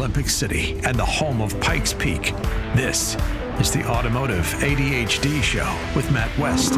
Olympic City and the home of Pikes Peak. This is the Automotive ADHD Show with Matt West.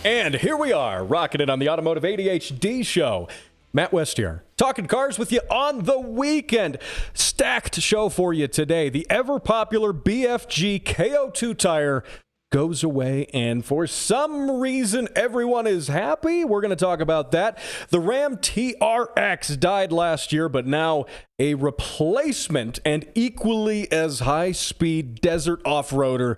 And here we are, rocking it on the Automotive ADHD Show. Matt West here, talking cars with you on the weekend. Stacked show for you today. The ever-popular BFG KO2 tire goes away, and for some reason, everyone is happy. We're going to talk about that. The Ram TRX died last year, but now a replacement and equally as high-speed desert off-roader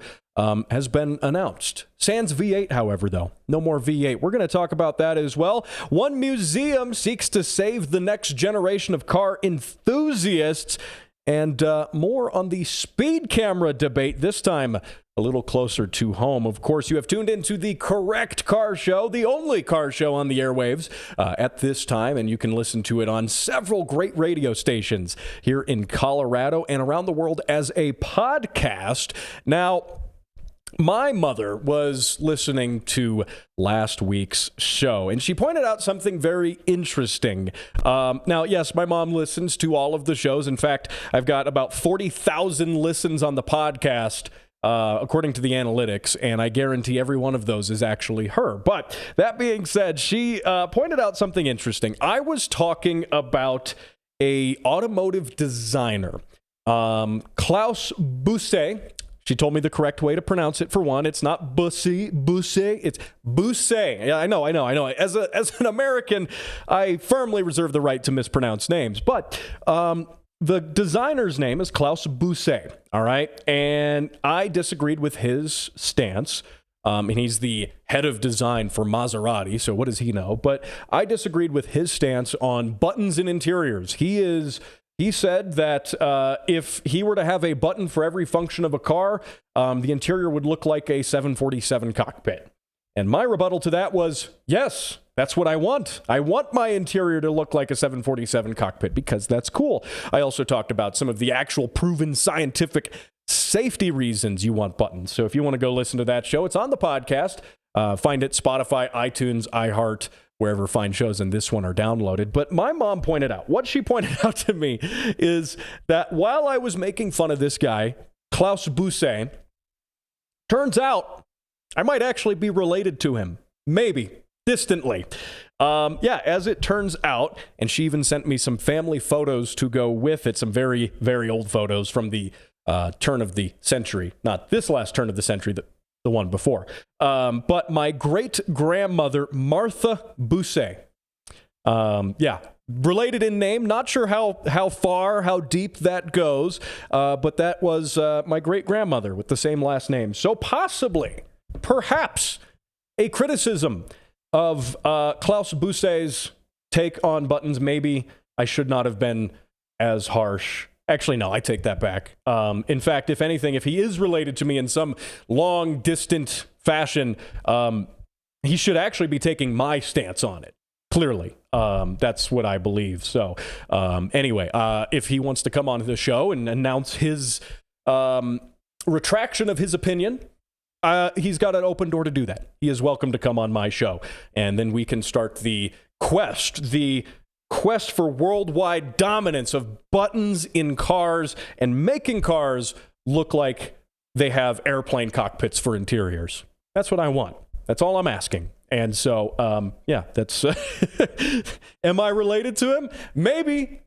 has been announced. Sans V8, however, though. No more V8. We're going to talk about that as well. One museum seeks to save the next generation of car enthusiasts, and more on the speed camera debate, this time a little closer to home. Of course, you have tuned into the correct car show, the only car show on the airwaves at this time, and you can listen to it on several great radio stations here in Colorado and around the world as a podcast. Now, my mother was listening to last week's show, and she pointed out something very interesting. Now, yes, my mom listens to all of the shows. In fact, I've got about 40,000 listens on the podcast, according to the analytics, and I guarantee every one of those is actually her. But that being said, she pointed out something interesting. I was talking about a automotive designer, Klaus Busse. She told me the correct way to pronounce it. For one, it's not Busse, it's Busse. Yeah, I know. As an American, I firmly reserve the right to mispronounce names. But the designer's name is Klaus Busse, all right? And I disagreed with his stance. And he's the head of design for Maserati, so what does he know? But I disagreed with his stance on buttons and interiors. He said that if he were to have a button for every function of a car, the interior would look like a 747 cockpit. And my rebuttal to that was, yes, that's what I want. I want my interior to look like a 747 cockpit because that's cool. I also talked about some of the actual proven scientific safety reasons you want buttons. So if you want to go listen to that show, it's on the podcast. Find it Spotify, iTunes, iHeart, wherever fine shows and this one are downloaded. But my mom pointed out, what she pointed out to me is that while I was making fun of this guy, Klaus Busse, turns out I might actually be related to him. Maybe. Distantly. As it turns out, and she even sent me some family photos to go with it, some very, very old photos from the turn of the century. Not this last turn of the century, the one before. But my great-grandmother, Martha Busse. Related in name. Not sure how far, how deep that goes. But that was my great-grandmother with the same last name. So possibly, perhaps, a criticism of Klaus Busse's take on buttons. Maybe I should not have been as harsh. Actually, no, I take that back. In fact, if anything, if he is related to me in some long, distant fashion, he should actually be taking my stance on it. Clearly, that's what I believe. So anyway, if he wants to come on the show and announce his retraction of his opinion, he's got an open door to do that. He is welcome to come on my show. And then we can start the quest for worldwide dominance of buttons in cars and making cars look like they have airplane cockpits for interiors. That's what I want. That's all I'm asking. And so, that's... Am I related to him? Maybe.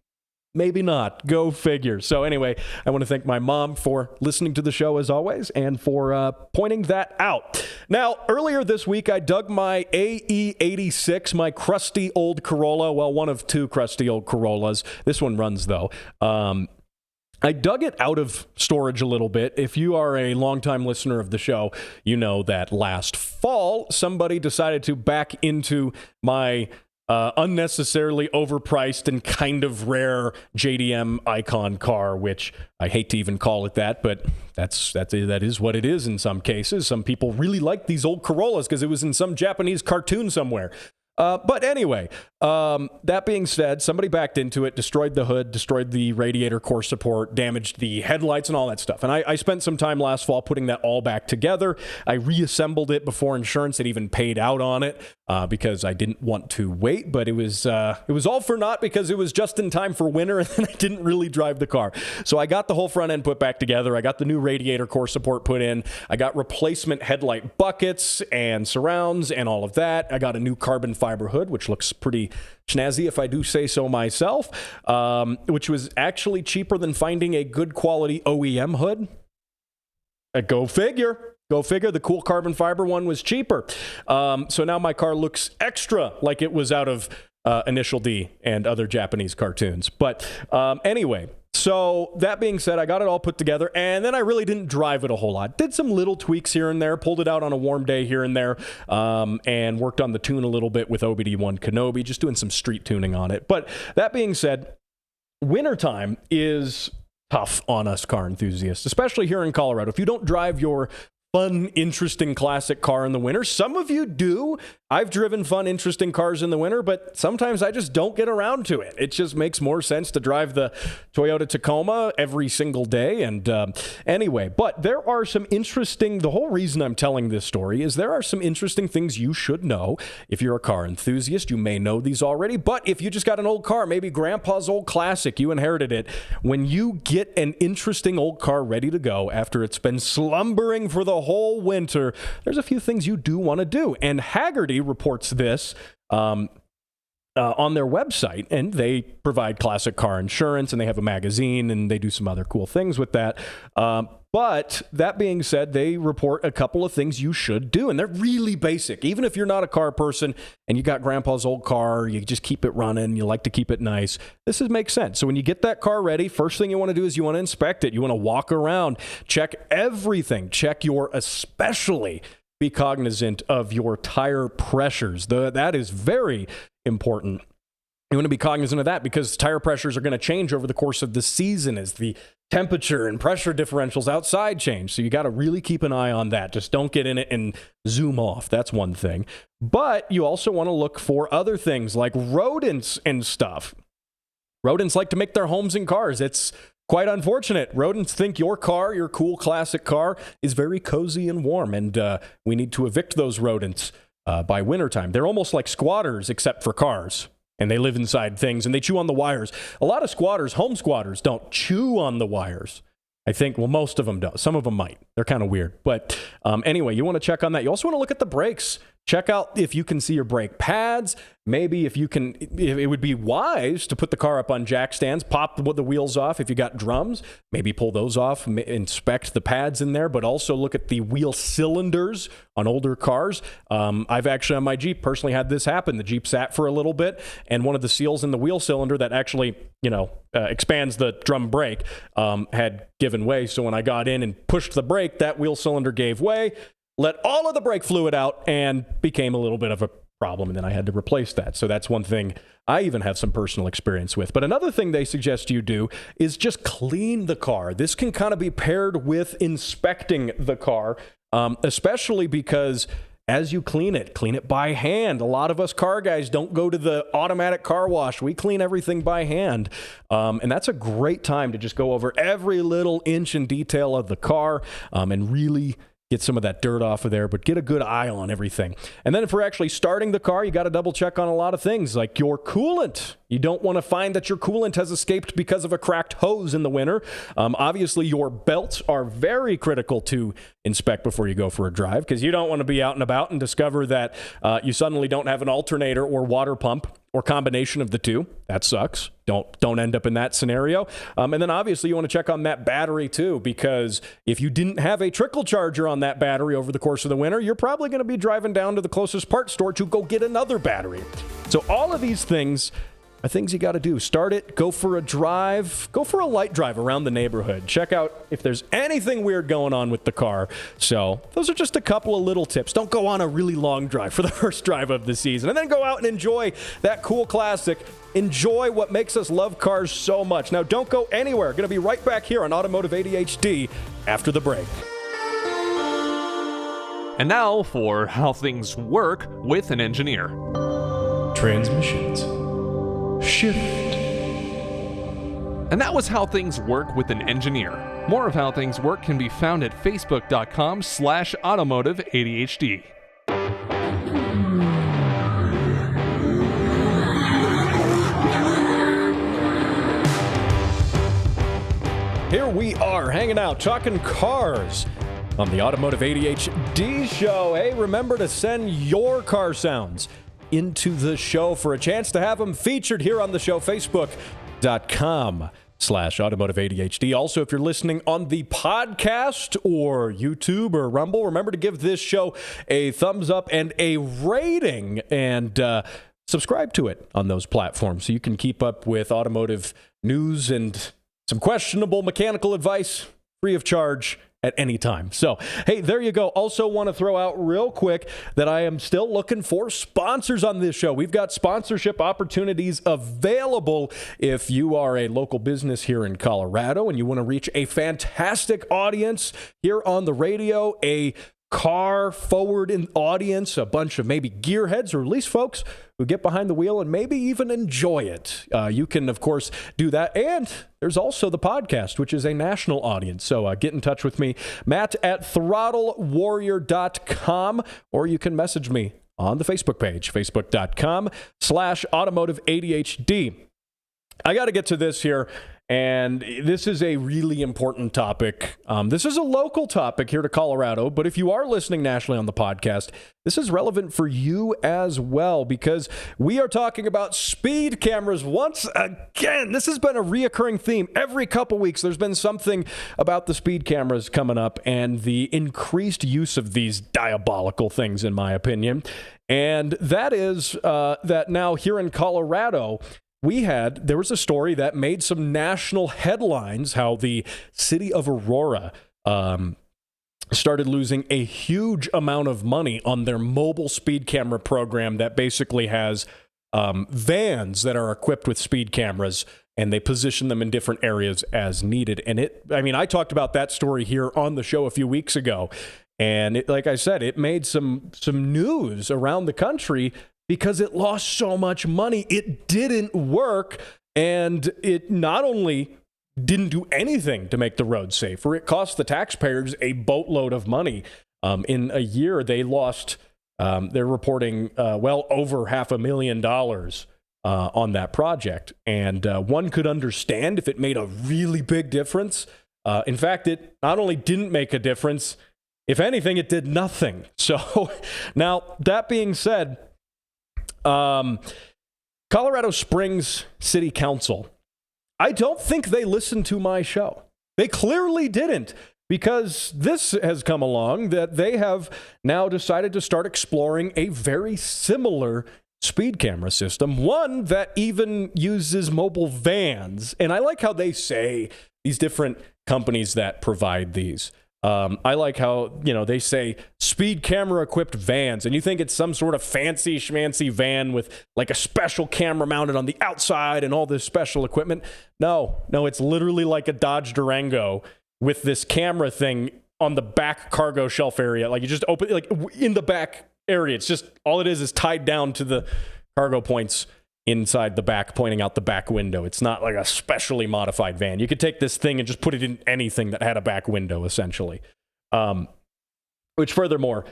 Maybe not. Go figure. So anyway, I want to thank my mom for listening to the show as always and for pointing that out. Now, earlier this week, I dug my AE86, my crusty old Corolla. Well, one of two crusty old Corollas. This one runs, though. I dug it out of storage a little bit. If you are a longtime listener of the show, you know that last fall, somebody decided to back into my unnecessarily overpriced and kind of rare JDM Icon car, which I hate to even call it that, but that is what it is in some cases. Some people really like these old Corollas because it was in some Japanese cartoon somewhere. But anyway, that being said, somebody backed into it, destroyed the hood, destroyed the radiator core support, damaged the headlights and all that stuff. And I spent some time last fall putting that all back together. I reassembled it before insurance had even paid out on it because I didn't want to wait. But it was all for naught because it was just in time for winter and I didn't really drive the car. So I got the whole front end put back together. I got the new radiator core support put in. I got replacement headlight buckets and surrounds and all of that. I got a new carbon fiber hood, which looks pretty snazzy if I do say so myself, which was actually cheaper than finding a good quality OEM hood. Go figure. Go figure. The cool carbon fiber one was cheaper. So now my car looks extra like it was out of Initial D and other Japanese cartoons. But anyway, so that being said, I got it all put together, and then I really didn't drive it a whole lot. Did some little tweaks here and there, pulled it out on a warm day here and there, and worked on the tune a little bit with OBD1 Kenobi, just doing some street tuning on it. But that being said, wintertime is tough on us car enthusiasts, especially here in Colorado. If you don't drive your fun, interesting classic car in the winter. Some of you do. I've driven fun, interesting cars in the winter, but sometimes I just don't get around to it. It just makes more sense to drive the Toyota Tacoma every single day. And anyway, but there are some interesting, the whole reason I'm telling this story is there are some interesting things you should know. If you're a car enthusiast, you may know these already, but if you just got an old car, maybe grandpa's old classic, you inherited it, when you get an interesting old car ready to go after it's been slumbering for the whole winter, there's a few things you do want to do. And Haggerty reports this on their website, and they provide classic car insurance, and they have a magazine, and they do some other cool things with that. But that being said, they report a couple of things you should do, and they're really basic. Even if you're not a car person and you got grandpa's old car, you just keep it running, you like to keep it nice, this makes sense. So when you get that car ready, first thing you want to do is you want to inspect it. You want to walk around, check everything, check especially be cognizant of your tire pressures. That is very important. You want to be cognizant of that because tire pressures are going to change over the course of the season as the temperature and pressure differentials outside change. So you got to really keep an eye on that. Just don't get in it and zoom off. That's one thing. But you also want to look for other things like rodents and stuff. Rodents like to make their homes in cars. It's quite unfortunate. Rodents think your car, your cool classic car, is very cozy and warm, and we need to evict those rodents by wintertime. They're almost like squatters, except for cars, and they live inside things, and they chew on the wires. A lot of squatters, home squatters, don't chew on the wires. I think, well, most of them don't. Some of them might. They're kind of weird. But anyway, you want to check on that. You also want to look at the brakes. Check out if you can see your brake pads. Maybe if it would be wise to put the car up on jack stands, pop the wheels off if you got drums, maybe pull those off, inspect the pads in there, but also look at the wheel cylinders on older cars. I've actually on my Jeep personally had this happen. The Jeep sat for a little bit and one of the seals in the wheel cylinder that actually, expands the drum brake had given way. So when I got in and pushed the brake, that wheel cylinder gave way, let all of the brake fluid out, and became a little bit of a problem, and then I had to replace that. So that's one thing I even have some personal experience with. But another thing they suggest you do is just clean the car. This can kind of be paired with inspecting the car, especially because as you clean it by hand. A lot of us car guys don't go to the automatic car wash. We clean everything by hand. And that's a great time to just go over every little inch and detail of the car and really get some of that dirt off of there, but get a good eye on everything. And then if we're actually starting the car, you got to double check on a lot of things like your coolant. You don't want to find that your coolant has escaped because of a cracked hose in the winter. Obviously, your belts are very critical to inspect before you go for a drive because you don't want to be out and about and discover that you suddenly don't have an alternator or water pump or combination of the two. That sucks. Don't end up in that scenario. And then obviously you want to check on that battery too, because if you didn't have a trickle charger on that battery over the course of the winter, you're probably going to be driving down to the closest parts store to go get another battery. So all of these things are things you got to do. Start it, go for a drive, go for a light drive around the neighborhood. Check out if there's anything weird going on with the car. So those are just a couple of little tips. Don't go on a really long drive for the first drive of the season, and then go out and enjoy that cool classic. Enjoy what makes us love cars so much. Now don't go anywhere. Going to be right back here on Automotive ADHD after the break. And now for how things work with an engineer. transmissions. Shift. And that was How Things Work with an Engineer. More of How Things Work can be found at facebook.com/automotive ADHD. Here we are, hanging out, talking cars on the Automotive ADHD show. Hey, remember to send your car sounds into the show for a chance to have them featured here on the show, facebook.com/Automotive ADHD. Also, if you're listening on the podcast or YouTube or Rumble, remember to give this show a thumbs up and a rating, and subscribe to it on those platforms so you can keep up with automotive news and some questionable mechanical advice free of charge at any time. So, hey, there you go. Also want to throw out real quick that I am still looking for sponsors on this show. We've got sponsorship opportunities available if you are a local business here in Colorado and you want to reach a fantastic audience here on the radio, a car forward in audience, a bunch of maybe gearheads or at least folks who get behind the wheel and maybe even enjoy it. You can, of course, do that. And there's also the podcast, which is a national audience. So get in touch with me, Matt at throttlewarrior.com, or you can message me on the Facebook page, facebook.com/automotive ADHD. I got to get to this here. And this is a really important topic. This is a local topic here to Colorado, but if you are listening nationally on the podcast, this is relevant for you as well, because we are talking about speed cameras once again. This has been a reoccurring theme. Every couple weeks, there's been something about the speed cameras coming up and the increased use of these diabolical things, in my opinion. And that is that now here in Colorado, there was a story that made some national headlines, how the city of Aurora started losing a huge amount of money on their mobile speed camera program that basically has vans that are equipped with speed cameras, and they position them in different areas as needed. And I talked about that story here on the show a few weeks ago, and like I said, it made some news around the country because it lost so much money. It didn't work, and it not only didn't do anything to make the road safer, it cost the taxpayers a boatload of money. In a year, they lost, they're reporting well over $500,000 on that project. And one could understand if it made a really big difference. In fact, it not only didn't make a difference, if anything, it did nothing. So now, that being said, Colorado Springs City Council, I don't think they listened to my show. They clearly didn't, because this has come along that they have now decided to start exploring a very similar speed camera system, one that even uses mobile vans. And I like how they say these different companies that provide these. I like how, they say speed camera equipped vans, and you think it's some sort of fancy schmancy van with like a special camera mounted on the outside and all this special equipment. No, it's literally like a Dodge Durango with this camera thing on the back cargo shelf area. Like you just open, like in the back area. It's just, all it is tied down to the cargo points inside the back, pointing out the back window. It's not like a specially modified van. You could take this thing and just put it in anything that had a back window, essentially. Which furthermore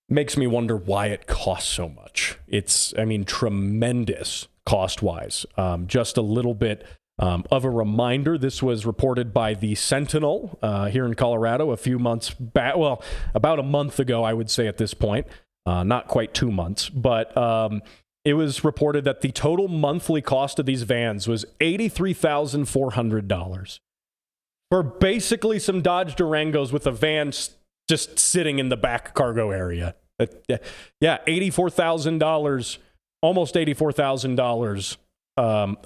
makes me wonder why it costs so much. It's, tremendous cost-wise. Just a little bit of a reminder, this was reported by the Sentinel here in Colorado a few months back. Well, about a month ago, I would say at this point. Not quite 2 months, but it was reported that the total monthly cost of these vans was $83,400 for basically some Dodge Durangos with a van just sitting in the back cargo area. Yeah, $84,000, almost $84,000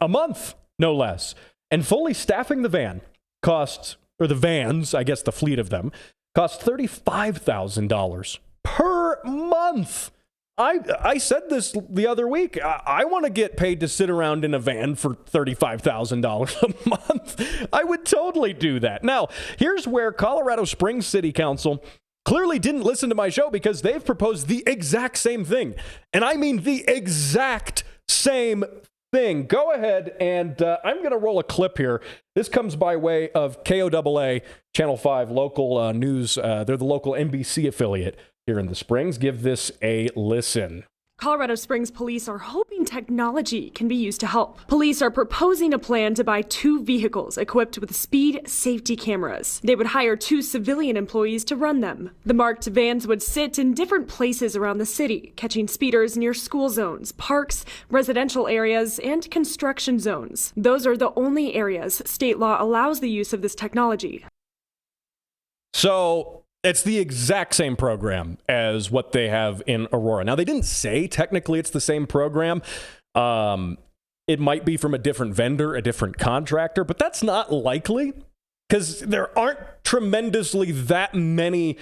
a month, no less. And fully staffing the van costs, or the vans, I guess the fleet of them, cost $35,000 per month. I said this the other week. I want to get paid to sit around in a van for $35,000 a month. I would totally do that. Now, here's where Colorado Springs City Council clearly didn't listen to my show because they've proposed the exact same thing. And I mean the exact same thing. Go ahead, and I'm going to roll a clip here. This comes by way of KOAA, Channel 5 local news. They're the local NBC affiliate here in the Springs. Give this a listen. Colorado Springs police are hoping technology can be used to help. Police are proposing a plan to buy 2 vehicles equipped with speed safety cameras. They would hire 2 civilian employees to run them. The marked vans would sit in different places around the city, catching speeders near school zones, parks, residential areas, and construction zones. Those are the only areas state law allows the use of this technology. So it's the exact same program as what they have in Aurora. Now, they didn't say technically it's the same program. It might be from a different vendor, a different contractor, but that's not likely because there aren't tremendously that many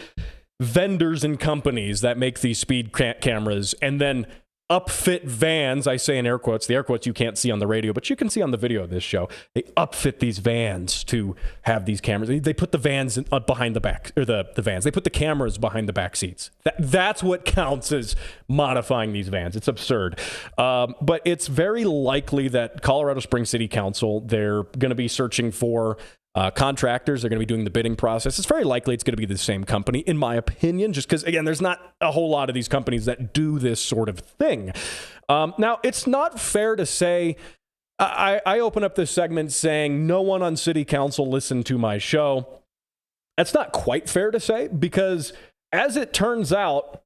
vendors and companies that make these speed cameras and then upfit vans. I say in air quotes, the air quotes you can't see on the radio, but you can see on the video of this show. They upfit these vans to have these cameras. They put the vans behind the back, or the vans. They put the cameras behind the back seats. That's what counts as modifying these vans. It's absurd. But it's very likely that Colorado Springs City Council, they're going to be searching for contractors. They're going to be doing the bidding process. It's very likely it's going to be the same company, in my opinion, just because, again, there's not a whole lot of these companies that do this sort of thing. Now, it's not fair to say, I open up this segment saying no one on city council listened to my show. That's not quite fair to say because, as it turns out,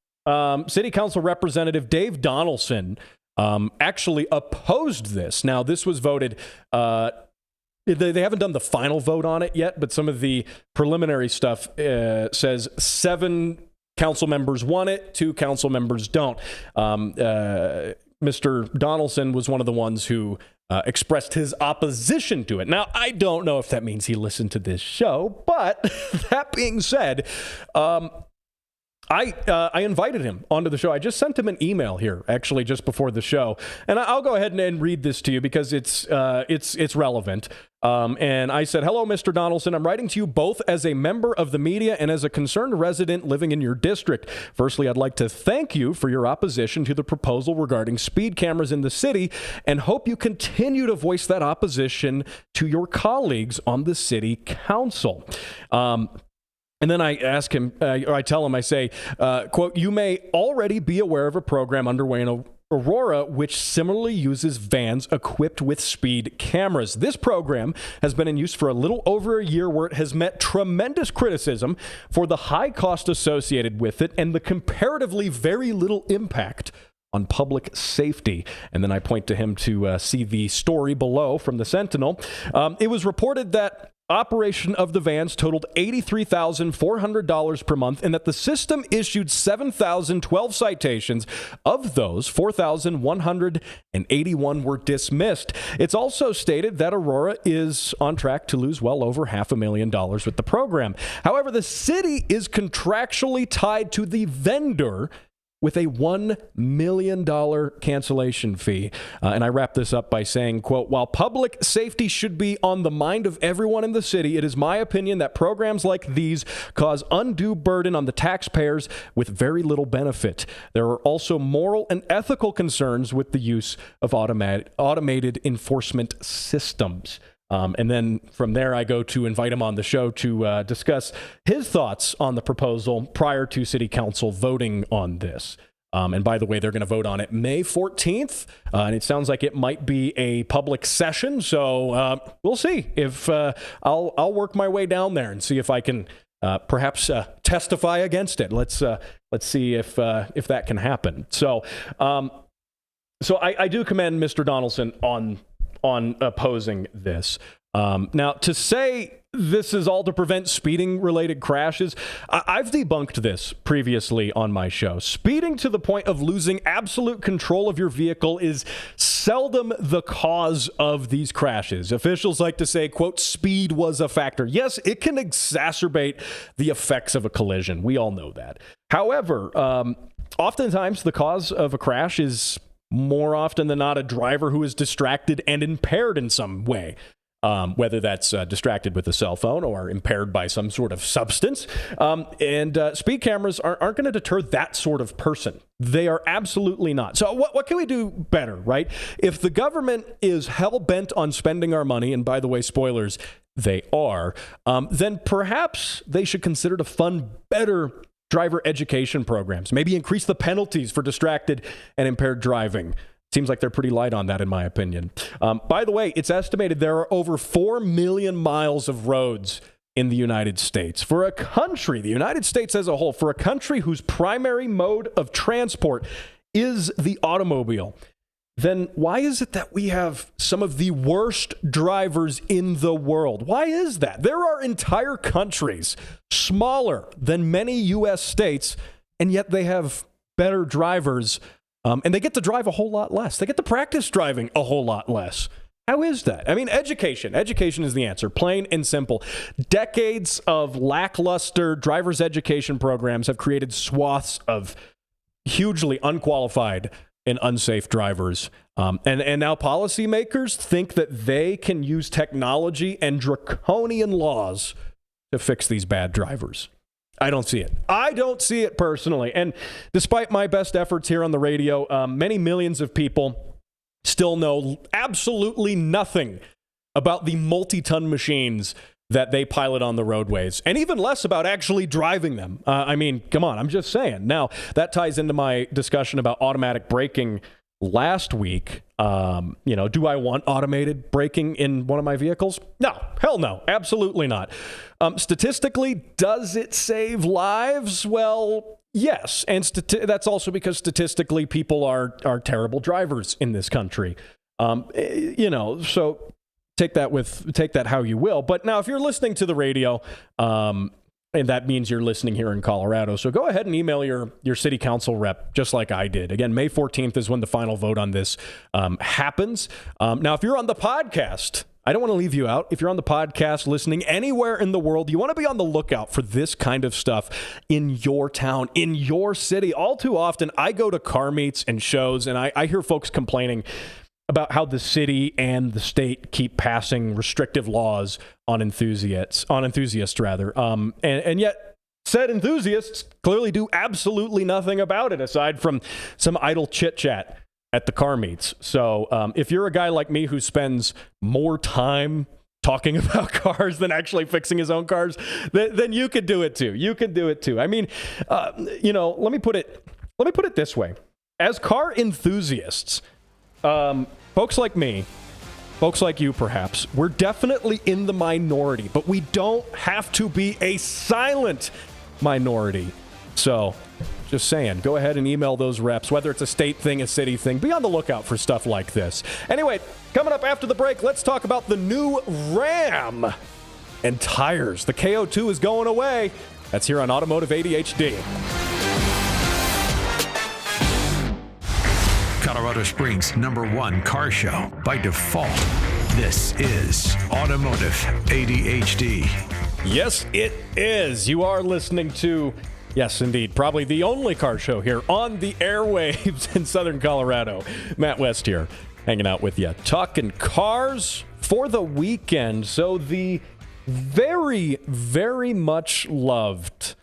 city council representative Dave Donaldson actually opposed this. Now, this was voted they haven't done the final vote on it yet, but some of the preliminary stuff says 7 council members want it, 2 council members don't. Mr. Donaldson was one of the ones who expressed his opposition to it. Now, I don't know if that means he listened to this show, but that being said, I invited him onto the show. I just sent him an email here, actually, just before the show, and I'll go ahead and read this to you because it's relevant. And I said, "Hello, Mr. Donaldson. I'm writing to you both as a member of the media and as a concerned resident living in your district. Firstly, I'd like to thank you for your opposition to the proposal regarding speed cameras in the city, and hope you continue to voice that opposition to your colleagues on the city council." And then I ask him, or I tell him, I say, quote, "You may already be aware of a program underway in Aurora which similarly uses vans equipped with speed cameras. This program has been in use for a little over a year, where it has met tremendous criticism for the high cost associated with it and the comparatively very little impact on public safety." And then I point to him to see the story below from the Sentinel. It was reported that operation of the vans totaled $83,400 per month, and that the system issued 7,012 citations. Of those, 4,181 were dismissed. It's also stated that Aurora is on track to lose well over $500,000 with the program. However, the city is contractually tied to the vendor with a $1 million cancellation fee. And I wrap this up by saying, quote, "While public safety should be on the mind of everyone in the city, it is my opinion that programs like these cause undue burden on the taxpayers with very little benefit. There are also moral and ethical concerns with the use of automated enforcement systems." And then from there, I go to invite him on the show to discuss his thoughts on the proposal prior to City Council voting on this. And by the way, they're going to vote on it May 14th, and it sounds like it might be a public session. So we'll see if I'll work my way down there and see if I can perhaps testify against it. Let's see if that can happen. So I do commend Mr. Donaldson on opposing this. Now, to say this is all to prevent speeding-related crashes, I've debunked this previously on my show. Speeding to the point of losing absolute control of your vehicle is seldom the cause of these crashes. Officials like to say, quote, "speed was a factor." Yes, it can exacerbate the effects of a collision. We all know that. However, oftentimes the cause of a crash is more often than not a driver who is distracted and impaired in some way. whether that's distracted with a cell phone or impaired by some sort of substance. And speed cameras aren't going to deter that sort of person. They are absolutely not. So what can we do better, right? If the government is hell-bent on spending our money, and by the way, spoilers, they are, then perhaps they should consider to fund better driver education programs, maybe increase the penalties for distracted and impaired driving. Seems like they're pretty light on that, in my opinion. By the way, it's estimated there are over 4 million miles of roads in the United States. For a country, the United States as a whole, for a country whose primary mode of transport is the automobile, then why is it that we have some of the worst drivers in the world? Why is that? There are entire countries smaller than many U.S. states, and yet they have better drivers, and they get to drive a whole lot less. They get to practice driving a whole lot less. How is that? I mean, education. Education is the answer, plain and simple. Decades of lackluster driver's education programs have created swaths of hugely unqualified and unsafe drivers. And now policymakers think that they can use technology and draconian laws to fix these bad drivers. I don't see it. I don't see it personally. And despite my best efforts here on the radio, many millions of people still know absolutely nothing about the multi-ton machines that they pilot on the roadways, and even less about actually driving them. I mean, come on, I'm just saying. Now, that ties into my discussion about automatic braking last week. Do I want automated braking in one of my vehicles? No, hell no, absolutely not. Statistically, does it save lives? Well, yes, and that's also because statistically people are terrible drivers in this country. So take that how you will. But now, if you're listening to the radio, and that means you're listening here in Colorado, so go ahead and email your city council rep, just like I did. Again, May 14th is when the final vote on this happens. Now, if you're on the podcast, I don't want to leave you out. If you're on the podcast listening anywhere in the world, you want to be on the lookout for this kind of stuff in your town, in your city. All too often, I go to car meets and shows, and I hear folks complaining about how the city and the state keep passing restrictive laws on enthusiasts, and yet said enthusiasts clearly do absolutely nothing about it aside from some idle chit-chat at the car meets. So if you're a guy like me who spends more time talking about cars than actually fixing his own cars, then you could do it too. You could do it too. I mean, let me put it this way. As car enthusiasts, folks like me, folks like you perhaps, we're definitely in the minority, but we don't have to be a silent minority. So, just saying, go ahead and email those reps, whether it's a state thing, a city thing. Be on the lookout for stuff like this. Anyway, coming up after the break, let's talk about the new Ram and tires. The KO2 is going away. That's here on Automotive ADHD. Colorado Springs' #1 car show by default. This is Automotive ADHD. Yes, it is. You are listening to, yes, indeed, probably the only car show here on the airwaves in Southern Colorado. Matt West here, hanging out with you, talking cars for the weekend. So the very, very much loved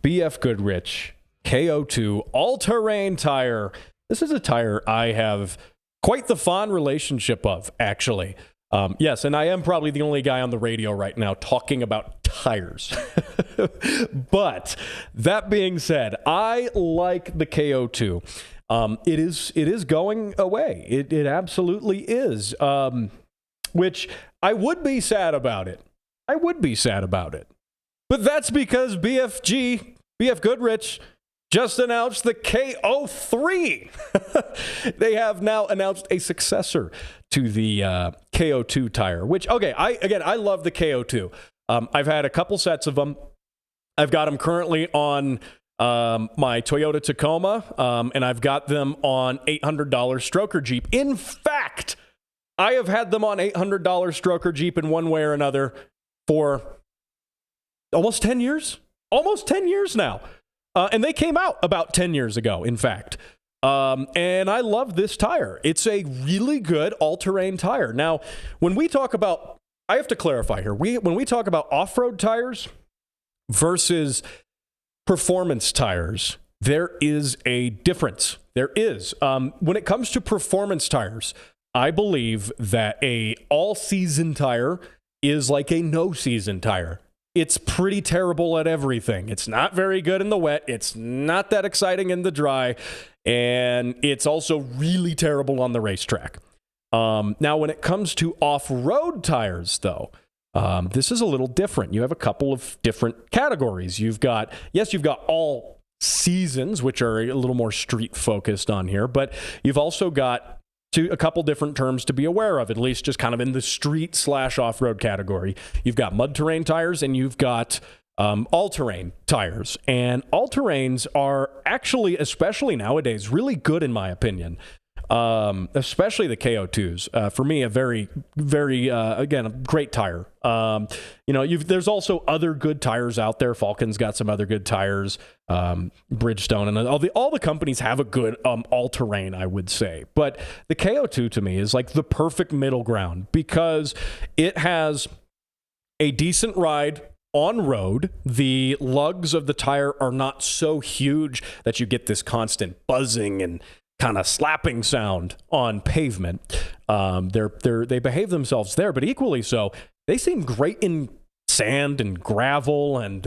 BF Goodrich KO2 all-terrain tire. This is a tire I have quite the fond relationship of, actually. Yes, and I am probably the only guy on the radio right now talking about tires. But that being said, I like the KO2. It is going away. It absolutely is. Which I would be sad about it. But that's because BF Goodrich, just announced the KO3. They have now announced a successor to the KO2 tire, which, okay, I love the KO2. I've had a couple sets of them. I've got them currently on my Toyota Tacoma, and I've got them on $800 Stroker Jeep. In fact, I have had them on $800 Stroker Jeep in one way or another for almost 10 years. Almost 10 years now. And they came out about 10 years ago, in fact. And I love this tire. It's a really good all-terrain tire. Now, when we talk about I have to clarify here. When we talk about off-road tires versus performance tires, there is a difference. There is. When it comes to performance tires, I believe that a all-season tire is like a no-season tire. It's pretty terrible at everything. It's not very good in the wet. It's not that exciting in the dry. And it's also really terrible on the racetrack. Now, when it comes to off-road tires, though, this is a little different. You have a couple of different categories. You've got all seasons, which are a little more street-focused on here, but you've also got a couple different terms to be aware of, at least just kind of in the street/off-road category. You've got mud-terrain tires, and you've got all-terrain tires. And all-terrains are actually, especially nowadays, really good in my opinion. Especially the KO2s. For me, a very, very, again, a great tire. There's also other good tires out there. Falcon's got some other good tires. Bridgestone and all the companies have a good all-terrain, I would say. But the KO2 to me is like the perfect middle ground because it has a decent ride on road. The lugs of the tire are not so huge that you get this constant buzzing and kind of slapping sound on pavement. They behave themselves there, but equally so, they seem great in sand and gravel and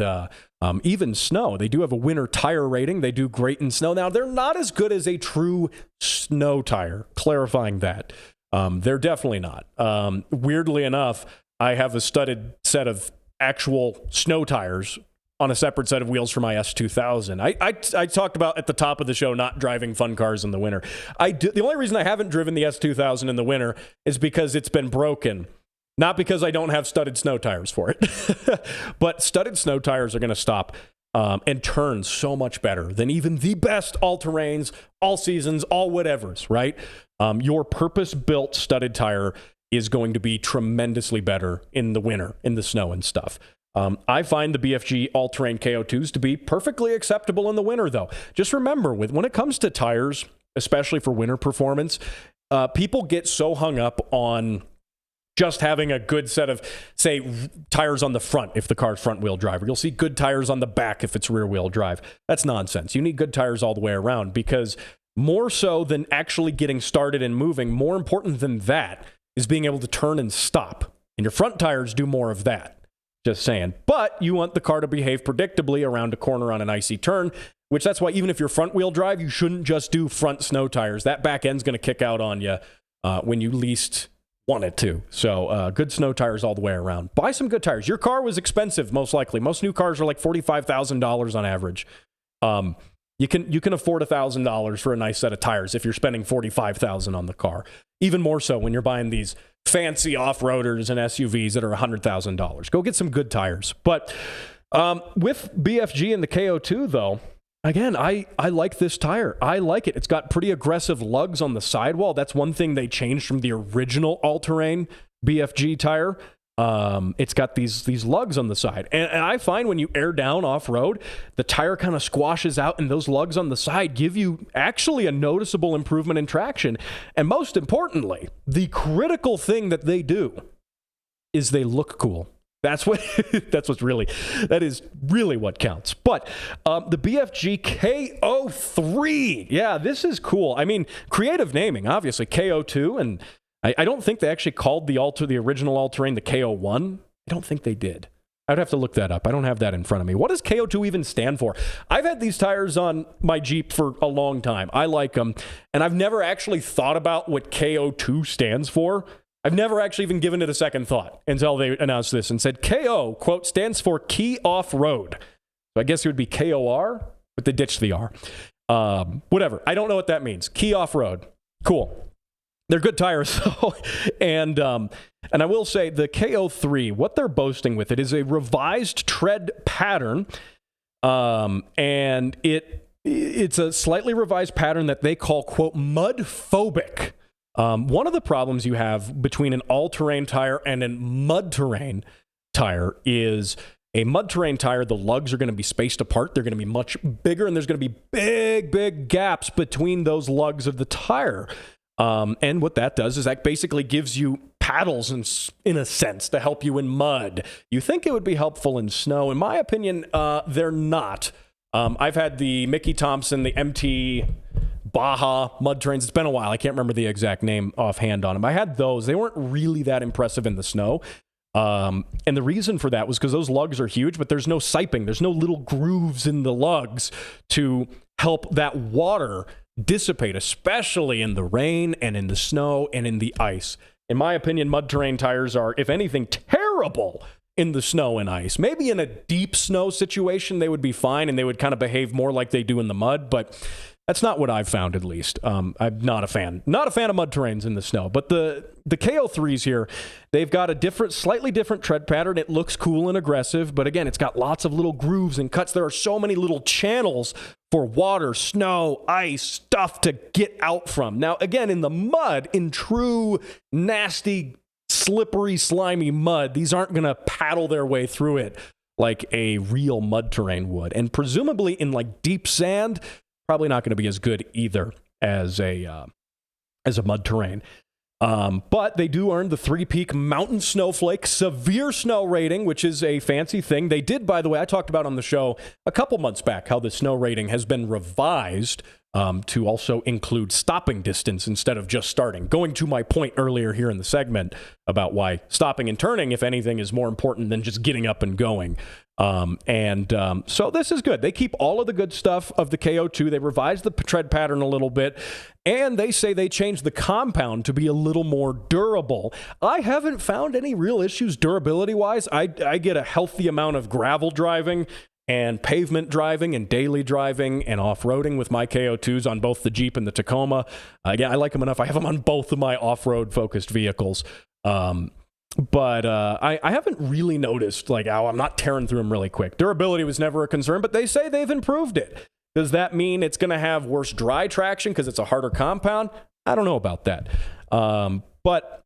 even snow. They do have a winter tire rating. They do great in snow. Now, they're not as good as a true snow tire, clarifying that. They're definitely not. Weirdly enough, I have a studded set of actual snow tires on a separate set of wheels for my S2000. I talked about at the top of the show not driving fun cars in the winter. The only reason I haven't driven the S2000 in the winter is because it's been broken, not because I don't have studded snow tires for it. But studded snow tires are going to stop and turn so much better than even the best all-terrains, all-seasons, all-whatevers, right? Your purpose-built studded tire is going to be tremendously better in the winter, in the snow and stuff. I find the BFG all-terrain KO2s to be perfectly acceptable in the winter, though. Just remember, when it comes to tires, especially for winter performance, people get so hung up on just having a good set of, say, tires on the front if the car's front-wheel drive. You'll see good tires on the back if it's rear-wheel drive. That's nonsense. You need good tires all the way around because more so than actually getting started and moving, more important than that is being able to turn and stop. And your front tires do more of that. Just saying. But you want the car to behave predictably around a corner on an icy turn, which that's why even if you're front wheel drive, you shouldn't just do front snow tires. That back end's going to kick out on you when you least want it to. So good snow tires all the way around. Buy some good tires. Your car was expensive, most likely. Most new cars are like $45,000 on average. You can afford $1,000 for a nice set of tires if you're spending $45,000 on the car. Even more so when you're buying these fancy off-roaders and SUVs that are $100,000. Go get some good tires. But with BFG and the KO2, though, again, I like this tire. I like it. It's got pretty aggressive lugs on the sidewall. That's one thing they changed from the original all-terrain BFG tire. It's got these lugs on the side. And I find when you air down off-road, the tire kind of squashes out and those lugs on the side give you actually a noticeable improvement in traction. And most importantly, the critical thing that they do is they look cool. That is really what counts. But the BFG KO3, yeah, this is cool. I mean, creative naming, obviously, KO2, and I don't think they actually called the original all-terrain the KO1. I don't think they did. I'd have to look that up. I don't have that in front of me. What does KO2 even stand for? I've had these tires on my Jeep for a long time. I like them, and I've never actually thought about what KO2 stands for. I've never actually even given it a second thought until they announced this and said KO, quote, stands for Key Off-Road. So I guess it would be KOR, but they ditched the R. Whatever. I don't know what that means. Key Off-Road. Cool. They're good tires, though. And I will say the KO3, what they're boasting with it is a revised tread pattern. And it's a slightly revised pattern that they call, quote, mud-phobic. One of the problems you have between an all-terrain tire and a mud-terrain tire is a mud-terrain tire, the lugs are going to be spaced apart. They're going to be much bigger, and there's going to be big gaps between those lugs of the tire. And what that does is that basically gives you paddles in a sense to help you in mud. You think it would be helpful in snow. In my opinion, they're not. I've had the Mickey Thompson, the MT Baja mud terrains. It's been a while. I can't remember the exact name offhand on them. I had those. They weren't really that impressive in the snow. And the reason for that was because those lugs are huge, but there's no siping. There's no little grooves in the lugs to help that water dissipate, especially in the rain and in the snow and in the ice. In my opinion, mud terrain tires are, if anything, terrible in the snow and ice. Maybe in a deep snow situation, they would be fine and they would kind of behave more like they do in the mud, but that's not what I've found, at least. I'm not a fan. Not a fan of mud terrains in the snow. But the KO3s here, they've got a slightly different tread pattern. It looks cool and aggressive, but again, it's got lots of little grooves and cuts. There are so many little channels for water, snow, ice, stuff to get out from. Now, again, in the mud, in true, nasty, slippery, slimy mud, these aren't going to paddle their way through it like a real mud terrain would. And presumably in like deep sand, probably not going to be as good either as a mud terrain. But they do earn the 3-peak mountain snowflake severe snow rating, which is a fancy thing. They did, by the way, I talked about on the show a couple months back how the snow rating has been revised to also include stopping distance instead of just starting. Going to my point earlier here in the segment about why stopping and turning, if anything, is more important than just getting up and going. So this is good. They keep all of the good stuff of the KO2. They revised the tread pattern a little bit, and they say they changed the compound to be a little more durable. I haven't found any real issues durability-wise. I get a healthy amount of gravel driving and pavement driving and daily driving and off-roading with my KO2s on both the Jeep and the Tacoma. Yeah, I like them enough. I have them on both of my off-road focused vehicles. But I haven't really noticed, like, I'm not tearing through them really quick. Durability was never a concern, but they say they've improved it. Does that mean it's going to have worse dry traction because it's a harder compound? I don't know about that. But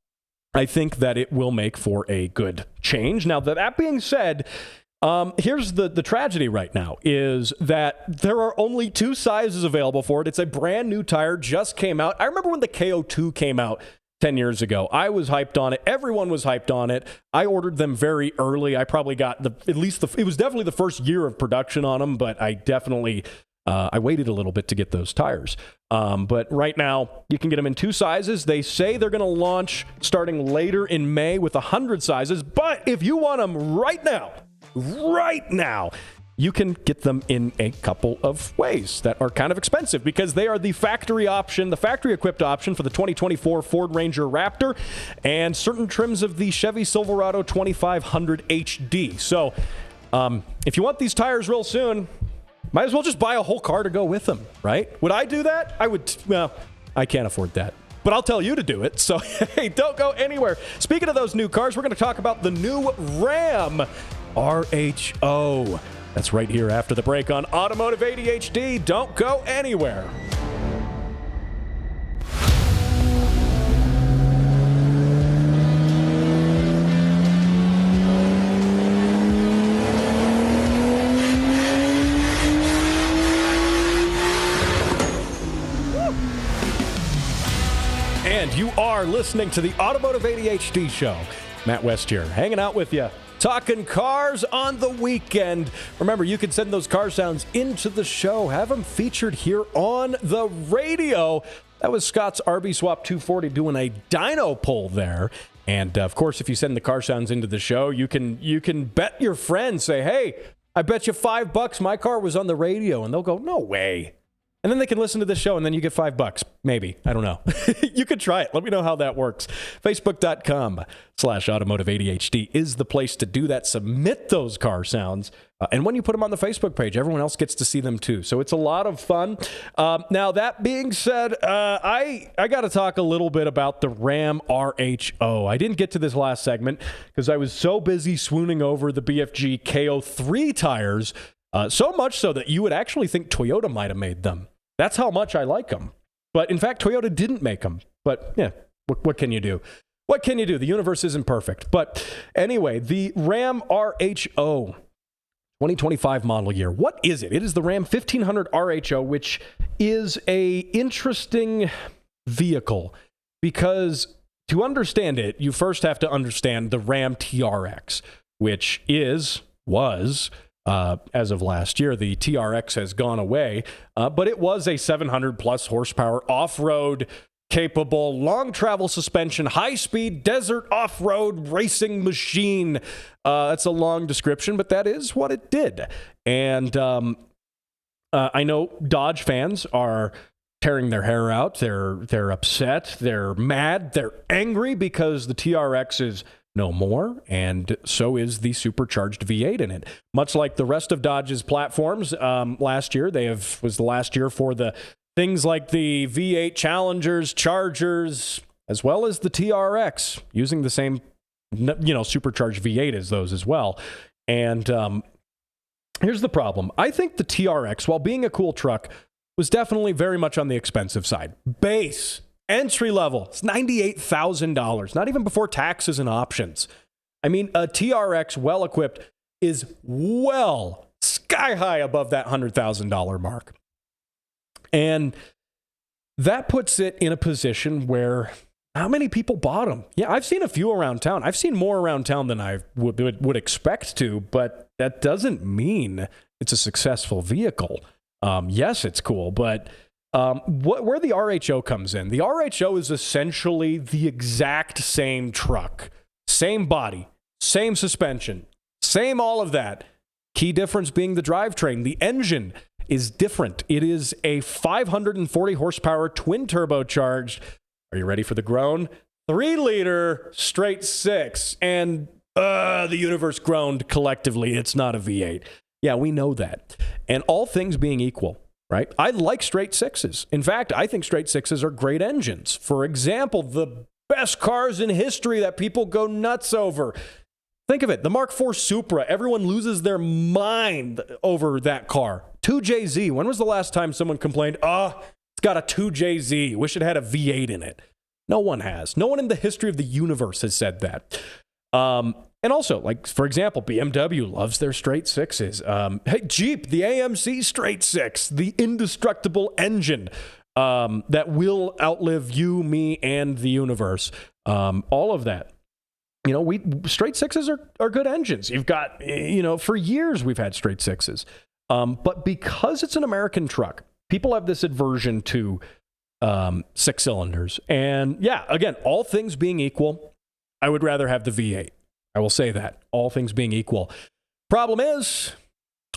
I think that it will make for a good change. Now, that being said, here's the tragedy right now is that there are only 2 sizes available for it. It's a brand new tire, just came out. I remember when the KO2 came out 10 years ago. I was hyped on it. Everyone was hyped on it. I ordered them very early. I probably got it was definitely the first year of production on them, but I definitely, I waited a little bit to get those tires. But right now, you can get them in 2 sizes. They say they're going to launch starting later in May with 100 sizes, but if you want them right now, you can get them in a couple of ways that are kind of expensive because they are the factory option, the factory-equipped option for the 2024 Ford Ranger Raptor and certain trims of the Chevy Silverado 2500 HD. So if you want these tires real soon, might as well just buy a whole car to go with them, right? Would I do that? I would. Well, I can't afford that. But I'll tell you to do it. So, hey, don't go anywhere. Speaking of those new cars, we're going to talk about the new Ram RHO. That's right here after the break on Automotive ADHD. Don't go anywhere. And you are listening to the Automotive ADHD show. Matt West here, hanging out with you. Talking cars on the weekend. Remember, you can send those car sounds into the show. Have them featured here on the radio. That was Scott's RB Swap 240 doing a dyno pull there. And, of course, if you send the car sounds into the show, you can bet your friends, say, hey, I bet you $5 my car was on the radio. And they'll go, no way. And then they can listen to this show, and then you get $5. Maybe. I don't know. You could try it. Let me know how that works. Facebook.com/Automotive ADHD is the place to do that. Submit those car sounds. And when you put them on the Facebook page, everyone else gets to see them too. So it's a lot of fun. Now, that being said, I got to talk a little bit about the Ram RHO. I didn't get to this last segment because I was so busy swooning over the BFG KO3 tires, so much so that you would actually think Toyota might have made them. That's how much I like them. But in fact, Toyota didn't make them. But yeah, what can you do? What can you do? The universe isn't perfect. But anyway, the Ram RHO 2025 model year. What is it? It is the Ram 1500 RHO, which is a interesting vehicle because to understand it, you first have to understand the Ram TRX, which was, as of last year, the TRX has gone away, but it was a 700 plus horsepower off-road capable, long travel suspension, high-speed desert off-road racing machine. That's a long description, but that is what it did. And I know Dodge fans are tearing their hair out. They're upset. They're mad. They're angry because the TRX is no more, and so is the supercharged V8 in it. Much like the rest of Dodge's platforms, last year was the last year for the things like the V8 Challengers, Chargers, as well as the TRX, using the same, supercharged V8 as those as well. And here's the problem. I think the TRX, while being a cool truck, was definitely very much on the expensive side. Base, entry level, it's $98,000, not even before taxes and options. I mean, a TRX well-equipped is sky high above that $100,000 mark. And that puts it in a position where how many people bought them? Yeah, I've seen a few around town. I've seen more around town than I would expect to, but that doesn't mean it's a successful vehicle. Yes, it's cool, but where the RHO comes in, the RHO is essentially the exact same truck, same body, same suspension, same all of that. Key difference being the drivetrain. The engine is different. It is a 540 horsepower twin turbocharged. Are you ready for the groan? 3-liter straight six. And the universe groaned collectively. It's not a V8. Yeah, we know that. And all things being equal, right? I like straight sixes. In fact, I think straight sixes are great engines. For example, the best cars in history that people go nuts over. Think of it, the Mark IV Supra. Everyone loses their mind over that car. 2JZ. When was the last time someone complained, it's got a 2JZ. Wish it had a V8 in it. No one has. No one in the history of the universe has said that. And also, like, for example, BMW loves their straight sixes. Hey, Jeep, the AMC straight six, the indestructible engine that will outlive you, me, and the universe. All of that. Straight sixes are good engines. You've got, for years we've had straight sixes. But because it's an American truck, people have this aversion to 6 cylinders. And yeah, again, all things being equal, I would rather have the V8. I will say that, all things being equal. Problem is,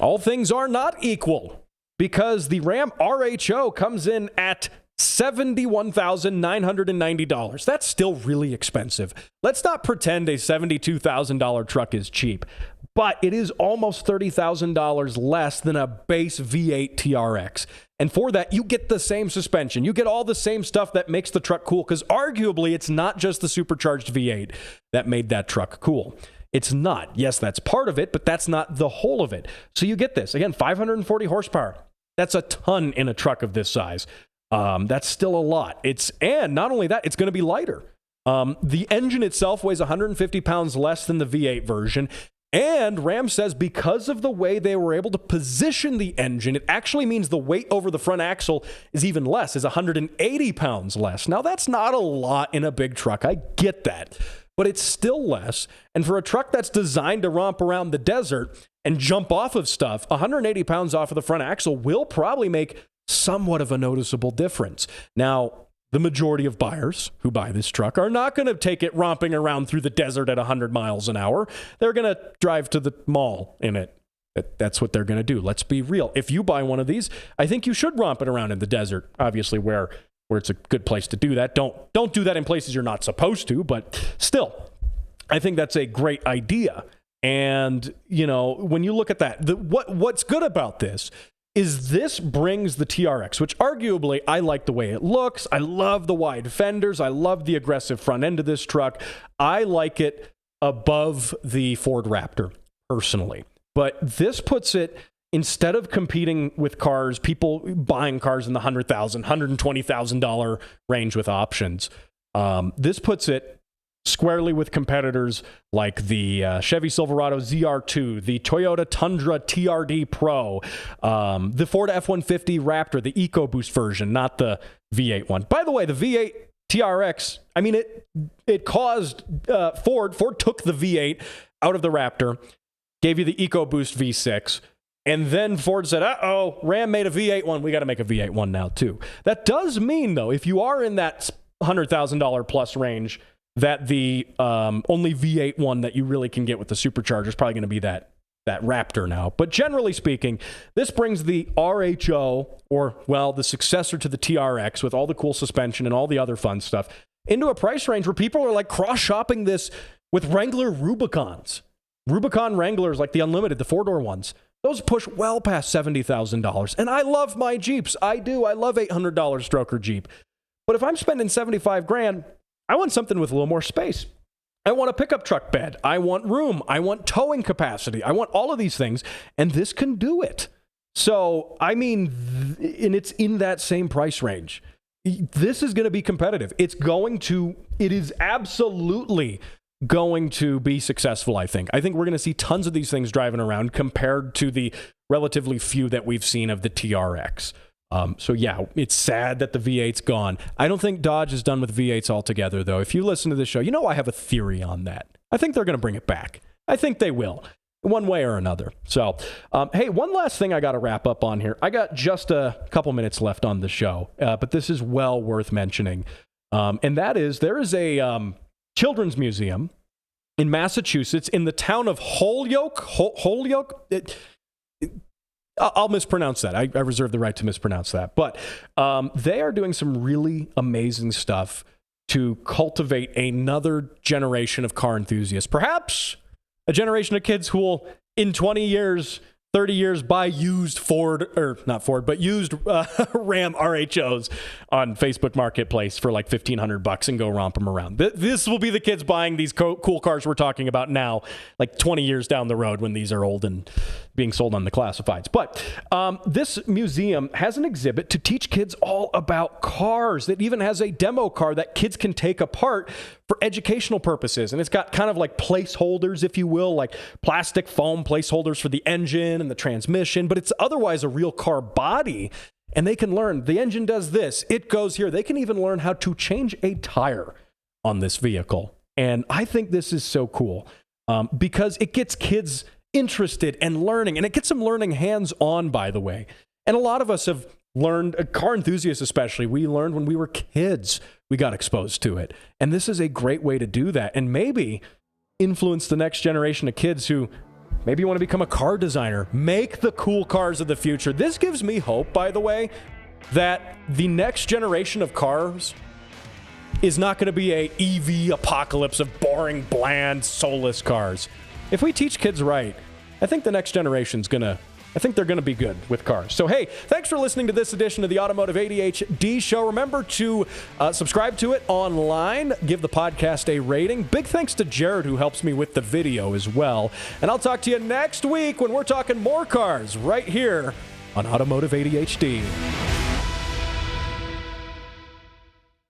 all things are not equal because the Ram RHO comes in at $71,990. That's still really expensive. Let's not pretend a $72,000 truck is cheap, but it is almost $30,000 less than a base V8 TRX. And for that, you get the same suspension. You get all the same stuff that makes the truck cool, because arguably it's not just the supercharged V8 that made that truck cool. It's not. Yes, that's part of it, but that's not the whole of it. So you get this. Again, 540 horsepower. That's a ton in a truck of this size. That's still a lot. And not only that, it's going to be lighter. The engine itself weighs 150 pounds less than the V8 version. And Ram says because of the way they were able to position the engine, it actually means the weight over the front axle is even less, is 180 pounds less. Now, that's not a lot in a big truck. I get that. But it's still less. And for a truck that's designed to romp around the desert and jump off of stuff, 180 pounds off of the front axle will probably make somewhat of a noticeable difference. Now, the majority of buyers who buy this truck are not going to take it romping around through the desert at 100 miles an hour. They're going to drive to the mall in it. That's what they're going to do. Let's be real. If you buy one of these, I think you should romp it around in the desert, obviously where it's a good place to do that. Don't do that in places you're not supposed to, but still, I think that's a great idea. And, when you look at that, what's good about this is this brings the TRX, which arguably I like the way it looks. I love the wide fenders. I love the aggressive front end of this truck. I like it above the Ford Raptor, personally. But this puts it, instead of competing with cars, people buying cars in the $100,000, $120,000 range with options, this puts it squarely with competitors like the Chevy Silverado ZR2, the Toyota Tundra TRD Pro, the Ford F-150 Raptor, the EcoBoost version, not the V8 one. By the way, the V8 TRX, I mean, it caused Ford took the V8 out of the Raptor, gave you the EcoBoost V6, and then Ford said, uh-oh, Ram made a V8 one. We got to make a V8 one now, too. That does mean, though, if you are in that $100,000 plus range, that the only V8 one that you really can get with the supercharger is probably going to be that Raptor now. But generally speaking, this brings the RHO, or, well, the successor to the TRX with all the cool suspension and all the other fun stuff, into a price range where people are like cross-shopping this with Wrangler Rubicons. Rubicon Wranglers, like the Unlimited, the four-door ones. Those push well past $70,000. And I love my Jeeps. I do. I love $800 stroker Jeep. But if I'm spending $75,000, I want something with a little more space. I want a pickup truck bed. I want room. I want towing capacity. I want all of these things, and this can do it. So, I mean, and it's in that same price range. This is going to be competitive. It is absolutely going to be successful, I think. I think we're going to see tons of these things driving around compared to the relatively few that we've seen of the TRX. So yeah, it's sad that the V8's gone. I don't think Dodge is done with V8s altogether, though. If you listen to this show, you know I have a theory on that. I think they're going to bring it back. I think they will, one way or another. So, hey, one last thing I got to wrap up on here. I got just a couple minutes left on the show, but this is well worth mentioning. And that is, there is a children's museum in Massachusetts in the town of Holyoke. I'll mispronounce that. I reserve the right to mispronounce that. But they are doing some really amazing stuff to cultivate another generation of car enthusiasts. Perhaps a generation of kids who will, in 20 years, 30 years, buy used used Ram RHOs on Facebook Marketplace for like $1,500 and go romp them around. This will be the kids buying these cool cars we're talking about now, like 20 years down the road when these are old and being sold on the classifieds. But this museum has an exhibit to teach kids all about cars. It even has a demo car that kids can take apart for educational purposes. And it's got kind of like placeholders, if you will, like plastic foam placeholders for the engine and the transmission, but it's otherwise a real car body. And they can learn the engine does this, it goes here. They can even learn how to change a tire on this vehicle. And I think this is so cool because it gets kids interested and learning, and it gets them learning hands-on, by the way. And a lot of us have learned, car enthusiasts especially, we learned when we were kids. We got exposed to it. And this is a great way to do that and maybe influence the next generation of kids who maybe want to become a car designer, make the cool cars of the future. This gives me hope, by the way, that the next generation of cars is not going to be a EV apocalypse of boring, bland, soulless cars. If we teach kids right, I think the next generation's I think they're going to be good with cars. So, hey, thanks for listening to this edition of the Automotive ADHD Show. Remember to subscribe to it online. Give the podcast a rating. Big thanks to Jared, who helps me with the video as well. And I'll talk to you next week when we're talking more cars right here on Automotive ADHD.